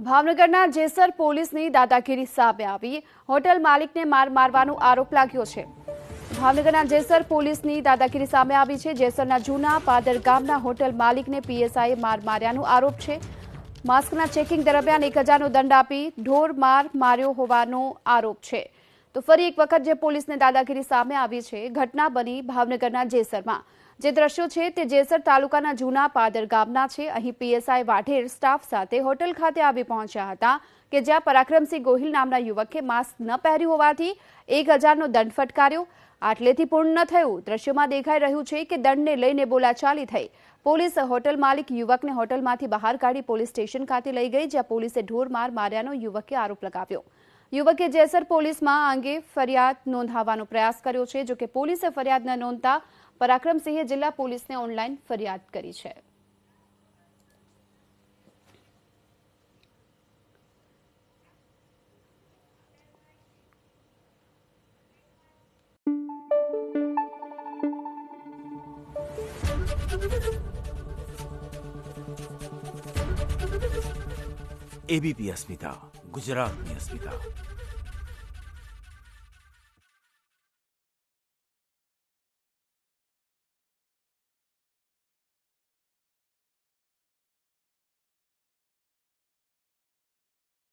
ભાવનગરના જેસર પોલીસની દાદાગીરી સામે આવી હોટલ માલિકને મારવાનો આરોપ લાગ્યો છે। ભાવનગરના જેસર પોલીસની દાદાગીરી સામે આવી છે। જેસરના જૂના પાદર ગામના હોટલ માલિકને પીએસઆઈએ માર્યાનો આરોપ છે। માસ્કના ચેકિંગ દરમિયાન 1000નો દંડ આપી ઢોર માર્યો હોવાનો આરોપ છે। તો ફરી એક વખત જે પોલીસને દાદાગીરી સામે આવી છે। ઘટના બની ભાવનગરના જેસરમાં। જે દ્રશ્યો છે તે જેસર તાલુકાના જૂના પાદર ગામના છે। અહીં પીએસઆઈ વાઢેર સ્ટાફ સાથે હોટલ ખાતે આવી પહોંચ્યા હતા કે જ્યાં પરાક્રમસિંહ ગોહિલ નામના યુવકે માસ્ક ન પહેર્યું હોવાથી 1000નો દંડ ફટકાર્યો। આટલેથી પૂર્ણ ન થયું। દ્રશ્યોમાં દેખાઈ રહ્યું છે કે દંડને લઈને બોલાચાલી થઈ। પોલીસ હોટલ માલિક યુવકને હોટલમાંથી બહાર કાઢી પોલીસ સ્ટેશન ખાતે લઈ ગઈ, જ્યાં પોલીસે ઢોર માર્યાનો યુવકે આરોપ લગાવ્યો। યુવકે જેસર પોલીસમાં આ અંગે ફરિયાદ નોંધાવવાનો પ્રયાસ કર્યો છે। જો કે પોલીસે ફરિયાદ ન નોંધતા પરાક્રમસિંહે જિલ્લા પોલીસને ઓનલાઈન ફરિયાદ કરી છે। एबीपी अस्मिता, गुजरातनी अस्मिता।